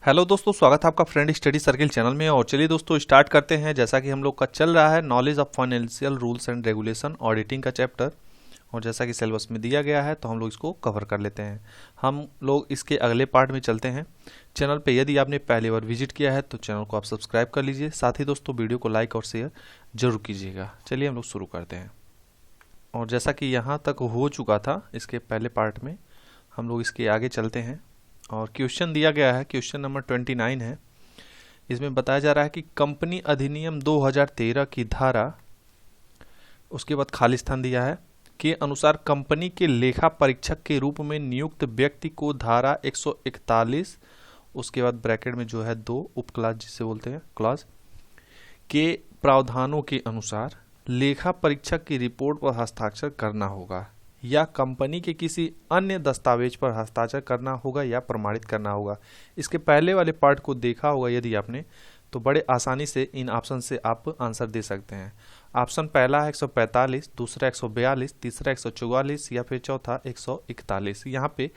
Hello दोस्तों, स्वागत है आपका फ्रेंड स्टडी सर्किल चैनल में। और चलिए दोस्तों स्टार्ट करते हैं। जैसा कि हम लोग का चल रहा है knowledge of financial rules and regulation auditing का चैप्टर, और जैसा कि सिलेबस में दिया गया है तो हम लोग इसको कवर कर लेते हैं। हम लोग इसके अगले पार्ट में चलते हैं। चैनल पे यदि आपने पहली बार विजिट किया है तो चैनल को आप सब्सक्राइब कर लीजिए। साथ ही दोस्तों वीडियो को लाइक और शेयर जरूर कीजिएगा। चलिए हम लोग शुरू करते हैं। और जैसा कि यहाँ तक हो चुका था इसके पहले पार्ट में, हम लोग इसके आगे चलते हैं। और क्वेश्चन दिया गया है, क्वेश्चन नंबर 29 है। इसमें बताया जा रहा है कि कंपनी अधिनियम 2013 की धारा, उसके बाद खाली स्थान दिया है, के अनुसार कंपनी के लेखा परीक्षक के रूप में नियुक्त व्यक्ति को धारा 141, उसके बाद ब्रैकेट में जो है दो उपक्लास जिसे बोलते हैं क्लास, के प्रावधानों के अनुसार लेखा परीक्षक की रिपोर्ट पर हस्ताक्षर करना होगा या कंपनी के किसी अन्य दस्तावेज पर हस्ताक्षर करना होगा या प्रमाणित करना होगा। इसके पहले वाले पार्ट को देखा होगा यदि आपने, तो बड़े आसानी से इन ऑप्शन से आप आंसर दे सकते हैं। ऑप्शन पहला है 145, दूसरा 142, तीसरा 144 या फिर चौथा 141। यहाँ पे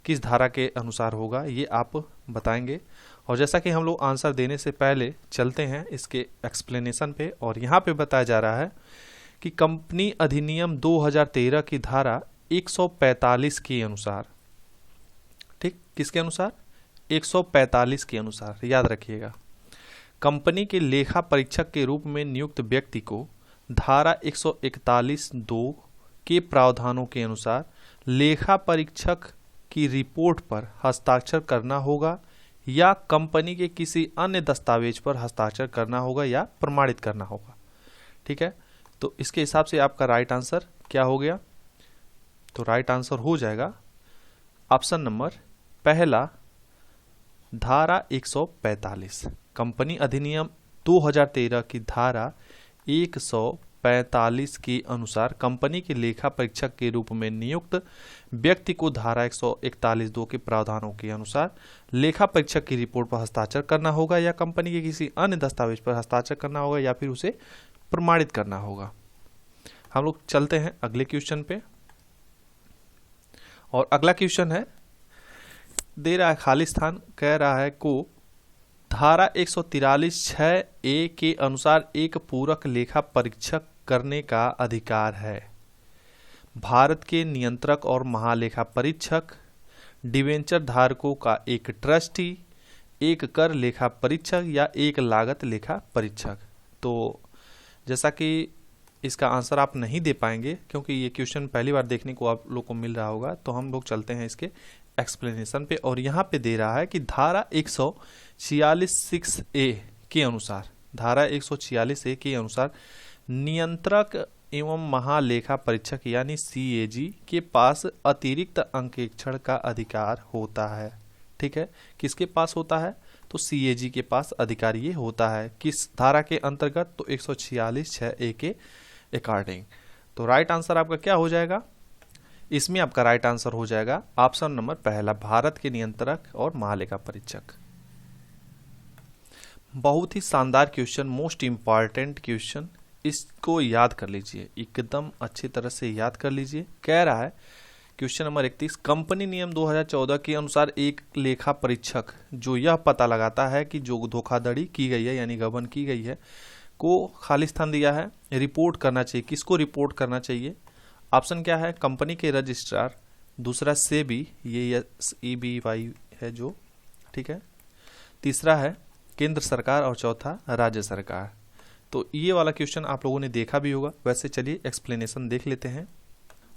किस धारा के अनुसार होगा ये आप बताएंगे। और जैसा कि हम लोग आंसर देने से पहले चलते हैं इसके एक्सप्लेनेशन पे। और यहाँ पे बताया जा रहा है कि कंपनी अधिनियम 2013 की धारा 145 के अनुसार, ठीक, किसके अनुसार? 145 के अनुसार, याद रखिएगा। कंपनी के लेखा परीक्षक के रूप में नियुक्त व्यक्ति को धारा 141(2) के प्रावधानों के अनुसार लेखा परीक्षक की रिपोर्ट पर हस्ताक्षर करना होगा या कंपनी के किसी अन्य दस्तावेज पर हस्ताक्षर करना होगा या प्रमाणित करना होगा। ठीक है, तो इसके हिसाब से आपका राइट आंसर क्या हो गया? तो राइट आंसर हो जाएगा ऑप्शन नंबर पहला, धारा 145। कंपनी अधिनियम 2013 की धारा 145 के अनुसार कंपनी के लेखा परीक्षक के रूप में नियुक्त व्यक्ति को धारा 141(2) के प्रावधानों के अनुसार लेखा परीक्षक की रिपोर्ट पर हस्ताक्षर करना होगा या कंपनी के किसी अन्य दस्तावेज पर हस्ताक्षर करना होगा या फिर उसे प्रमाणित करना होगा। हम लोग चलते हैं अगले क्वेश्चन पे। और अगला क्वेश्चन है, दे रहा है खाली स्थान, कह रहा है को धारा 143(6)(a) के अनुसार एक पूरक लेखा परीक्षक करने का अधिकार है भारत के नियंत्रक और महालेखा परीक्षक, डिवेंचर धारकों का एक ट्रस्टी, एक कर लेखा परीक्षक या एक लागत लेखा परीक्षक। तो जैसा कि इसका आंसर आप नहीं दे पाएंगे क्योंकि ये क्वेश्चन पहली बार देखने को आप लोग को मिल रहा होगा, तो हम लोग चलते हैं इसके एक्सप्लेनेशन पे। और यहाँ पे दे रहा है कि धारा 146(6)(a) के अनुसार, धारा 146(a) के अनुसार नियंत्रक एवं महालेखा परीक्षक यानी CAG के पास अतिरिक्त अंकेक्षण का अधिकार होता है। ठीक है, किसके पास होता है? तो CAG के पास अधिकार ये होता है। किस धारा के अंतर्गत? तो 146(6)(a) के अकॉर्डिंग। तो राइट आंसर आपका क्या हो जाएगा? इसमें आपका राइट आंसर हो जाएगा ऑप्शन नंबर पहला, भारत के नियंत्रक और महालेखा परीक्षक। बहुत ही शानदार क्वेश्चन, मोस्ट इंपॉर्टेंट क्वेश्चन, इसको याद कर लीजिए, एकदम अच्छी तरह से याद कर लीजिए। कह रहा है क्वेश्चन नंबर 31, कंपनी नियम 2014 के अनुसार एक लेखा परीक्षक जो यह पता लगाता है कि जो धोखाधड़ी की गई है यानी गबन की गई है को, खाली स्थान दिया है, रिपोर्ट करना चाहिए। किसको रिपोर्ट करना चाहिए? ऑप्शन क्या है? कंपनी के रजिस्ट्रार, दूसरा सेबी, ये SEBY है जो, ठीक है, तीसरा है केंद्र सरकार और चौथा राज्य सरकार। तो ये वाला क्वेश्चन आप लोगों ने देखा भी होगा। वैसे चलिए एक्सप्लेनेशन देख लेते हैं।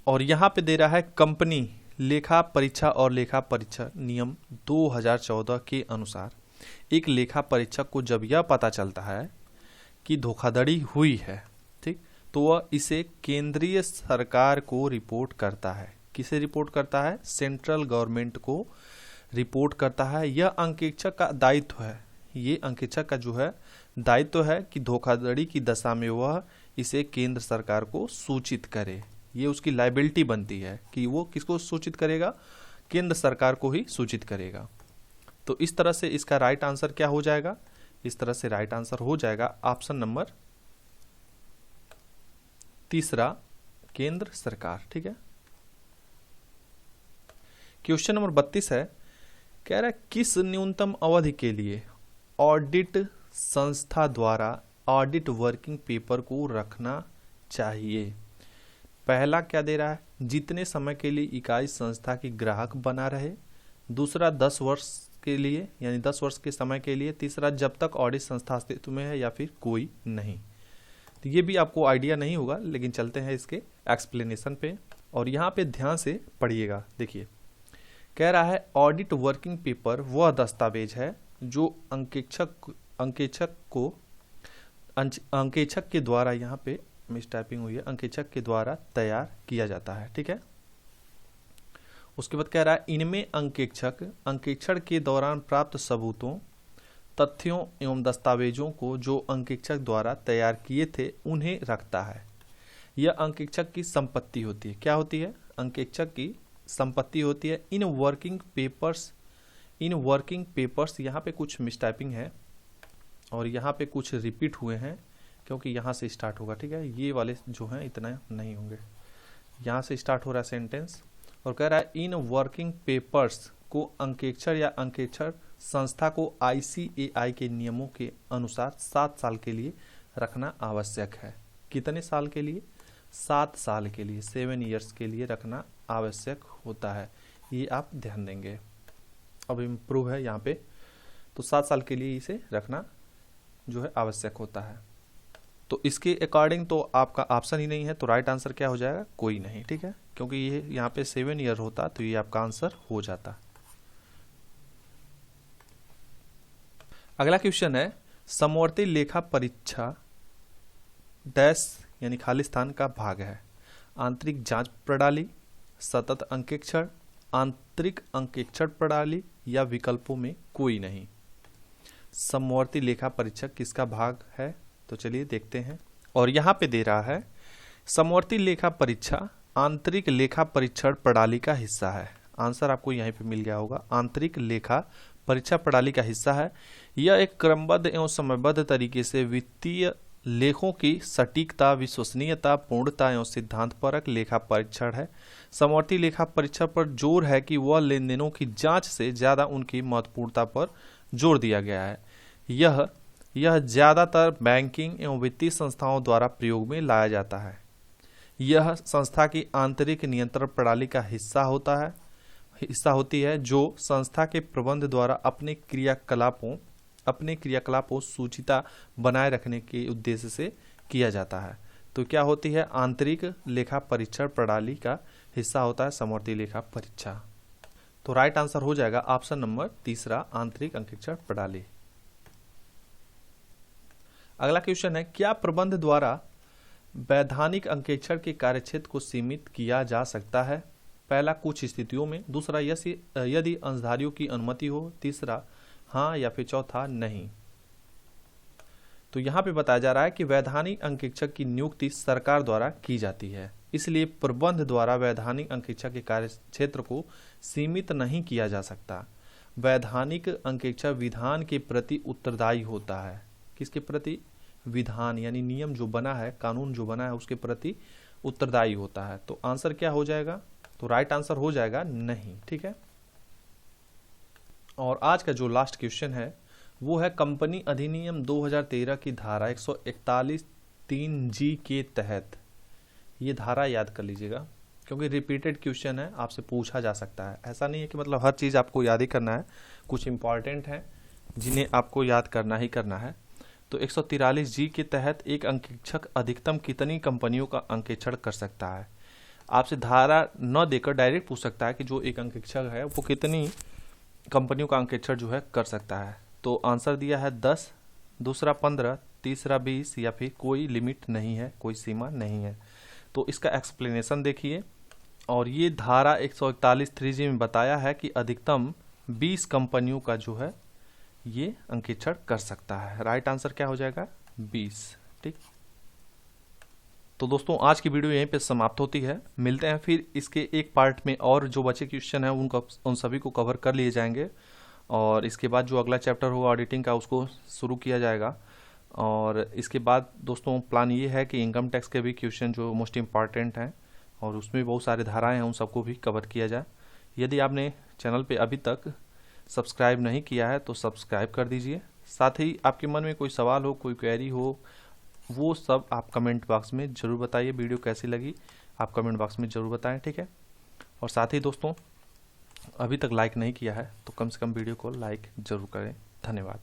और यहाँ पे दे रहा है कंपनी लेखा परीक्षा और लेखा परीक्षा नियम 2014 के अनुसार एक लेखा परीक्षक को जब यह पता चलता है कि धोखाधड़ी हुई है, ठीक, तो वह इसे केंद्रीय सरकार को रिपोर्ट करता है। किसे रिपोर्ट करता है? सेंट्रल गवर्नमेंट को रिपोर्ट करता है। यह अंकेक्षक का दायित्व है, ये अंकेक्षक का जो है दायित्व है कि धोखाधड़ी की दशा में वह इसे केंद्र सरकार को सूचित करे। ये उसकी लायबिलिटी बनती है कि वो किसको सूचित करेगा? केंद्र सरकार को ही सूचित करेगा। तो इस तरह से इसका राइट आंसर क्या हो जाएगा? इस तरह से राइट आंसर हो जाएगा ऑप्शन नंबर तीसरा, केंद्र सरकार। ठीक है, क्वेश्चन नंबर 32 है, कह रहा है किस न्यूनतम अवधि के लिए ऑडिट संस्था द्वारा ऑडिट वर्किंग पेपर को रखना चाहिए। पहला क्या दे रहा है, जितने समय के लिए इकाई संस्था की ग्राहक बना रहे। दूसरा 10 वर्ष के लिए, यानी 10 वर्ष के समय के लिए। तीसरा जब तक ऑडिट संस्था अस्तित्व में है, या फिर कोई नहीं। तो ये भी आपको आइडिया नहीं होगा, लेकिन चलते हैं इसके एक्सप्लेनेशन पे। और यहाँ पे ध्यान से पढ़िएगा। देखिए कह रहा है ऑडिट वर्किंग पेपर वह दस्तावेज है जो अंकेक्षक के द्वारा, यहाँ पे मिस टाइपिंग हुई है, अंकेक्षक के द्वारा तैयार किया जाता है। ठीक है। उसके बाद कह रहा है इनमें अंकेक्षक अंकेक्षण के दौरान प्राप्त सबूतों, तथ्यों एवं दस्तावेजों को जो अंकेक्षक द्वारा तैयार किए थे उन्हें रखता है। यह अंकेक्षक की संपत्ति होती है। क्या होती है? अंकेक्षक की संपत्ति होती है। इन वर्किंग पेपर्स यहाँ पे कुछ मिसटाइपिंग है और यहाँ पे कुछ रिपीट हुए हैं, क्योंकि यहाँ से स्टार्ट होगा। ठीक है। ये वाले जो हैं इतना नहीं होंगे। यहाँ से स्टार्ट हो रहा है सेंटेंस और कह रहा है इन वर्किंग पेपर्स को अंकेक्षण या अंकेक्षण संस्था को ICAI के नियमों के अनुसार 7 साल के लिए रखना आवश्यक है। कितने साल के लिए? 7 साल के लिए, 7 ईयर्स के लिए रखना आवश्यक होता है। ये आप ध्यान देंगे। अब इम्प्रूव है यहाँ पे, तो 7 साल के लिए इसे रखना जो है आवश्यक होता है। तो इसके अकॉर्डिंग तो आपका ऑप्शन ही नहीं है, तो राइट आंसर क्या हो जाएगा? कोई नहीं। ठीक है। क्योंकि ये यहाँ पे 7 ईयर होता तो ये आपका आंसर हो जाता। अगला क्वेश्चन है समवर्ती लेखा परीक्षा डैश यानी खाली स्थान का भाग है। आंतरिक जांच प्रणाली, सतत अंकेक्षण, आंतरिक अंकेक्षण प्रणाली या विकल्पों में कोई नहीं। समवर्ती लेखा परीक्षा किसका भाग है? तो चलिए देखते हैं। और यहाँ पे दे रहा है समवर्ती लेखा परीक्षा आंतरिक लेखा परीक्षण प्रणाली का हिस्सा है। आंसर आपको यहीं पे मिल गया होगा। आंतरिक लेखा परीक्षा प्रणाली का हिस्सा है। यह एक क्रमबद्ध एवं समयबद्ध तरीके से वित्तीय लेखों की सटीकता, विश्वसनीयता, पूर्णता एवं सिद्धांतपरक लेखा परीक्षण है। समवर्ती लेखा परीक्षण पर जोर है कि वह लेनदेनों की जांच से ज्यादा उनकी महत्वपूर्णता पर जोर दिया गया है। यह ज्यादातर बैंकिंग एवं वित्तीय संस्थाओं द्वारा प्रयोग में लाया जाता है। यह संस्था की आंतरिक नियंत्रण प्रणाली का हिस्सा होती है जो संस्था के प्रबंध द्वारा अपने क्रियाकलापों सूचिता बनाए रखने के उद्देश्य से किया जाता है। तो क्या होती है? आंतरिक लेखा परीक्षण प्रणाली का हिस्सा होता है समवर्ती लेखा परीक्षा। तो राइट आंसर हो जाएगा ऑप्शन नंबर 3, आंतरिक अंकेक्षण प्रणाली। अगला क्वेश्चन है क्या प्रबंध द्वारा वैधानिक अंकेक्षण के कार्यक्षेत्र को सीमित किया जा सकता है? पहला कुछ स्थितियों में, दूसरा यदि अंशधारियों की अनुमति हो, तीसरा हाँ या फिर चौथा नहीं। तो यहाँ पे बताया जा रहा है कि वैधानिक अंकेक्षक की नियुक्ति सरकार द्वारा की जाती है, इसलिए प्रबंध द्वारा वैधानिक अंकेक्षक के कार्यक्षेत्र को सीमित नहीं किया जा सकता। वैधानिक अंकेक्षक विधान के प्रति उत्तरदायी होता है। किसके प्रति? विधान यानी नियम जो बना है, कानून जो बना है, उसके प्रति उत्तरदायी होता है। तो आंसर क्या हो जाएगा? तो राइट आंसर हो जाएगा नहीं। ठीक है। और आज का जो लास्ट क्वेश्चन है वो है कंपनी अधिनियम 2013 की धारा 141(3)G के तहत, ये धारा याद कर लीजिएगा क्योंकि रिपीटेड क्वेश्चन है, आपसे पूछा जा सकता है। ऐसा नहीं है कि मतलब हर चीज आपको याद ही करना है, कुछ इंपॉर्टेंट है जिन्हें आपको याद करना ही करना है। तो 143G के तहत एक अंकेक्षक अधिकतम कितनी कंपनियों का अंकेक्षण कर सकता है? आपसे धारा न देकर डायरेक्ट पूछ सकता है कि जो एक अंकेक्षक है वो कितनी कंपनियों का अंकेक्षण जो है कर सकता है। तो आंसर दिया है 10, दूसरा 15, तीसरा 20 या फिर कोई लिमिट नहीं है, कोई सीमा नहीं है। तो इसका एक्सप्लेनेशन देखिए। और ये धारा 141(3)G में बताया है कि अधिकतम 20 कंपनियों का जो है ये अंकेक्षण कर सकता है। राइट आंसर क्या हो जाएगा? 20। ठीक। तो दोस्तों आज की वीडियो यहीं पे समाप्त होती है। मिलते हैं फिर इसके एक पार्ट में, और जो बचे क्वेश्चन है उन सभी को कवर कर लिए जाएंगे और इसके बाद जो अगला चैप्टर होगा ऑडिटिंग का उसको शुरू किया जाएगा। और इसके बाद दोस्तों प्लान ये है कि इनकम टैक्स के भी क्वेश्चन जो मोस्ट इम्पॉर्टेंट हैं और उसमें बहुत सारे धाराएं हैं उन सबको भी कवर किया जाए। यदि आपने चैनल पे अभी तक सब्सक्राइब नहीं किया है तो सब्सक्राइब कर दीजिए। साथ ही आपके मन में कोई सवाल हो, कोई क्वेरी हो, वो सब आप कमेंट बॉक्स में ज़रूर बताइए। वीडियो कैसी लगी आप कमेंट बॉक्स में ज़रूर बताएं, ठीक है। और साथ ही दोस्तों, अभी तक लाइक नहीं किया है तो कम से कम वीडियो को लाइक ज़रूर करें। धन्यवाद।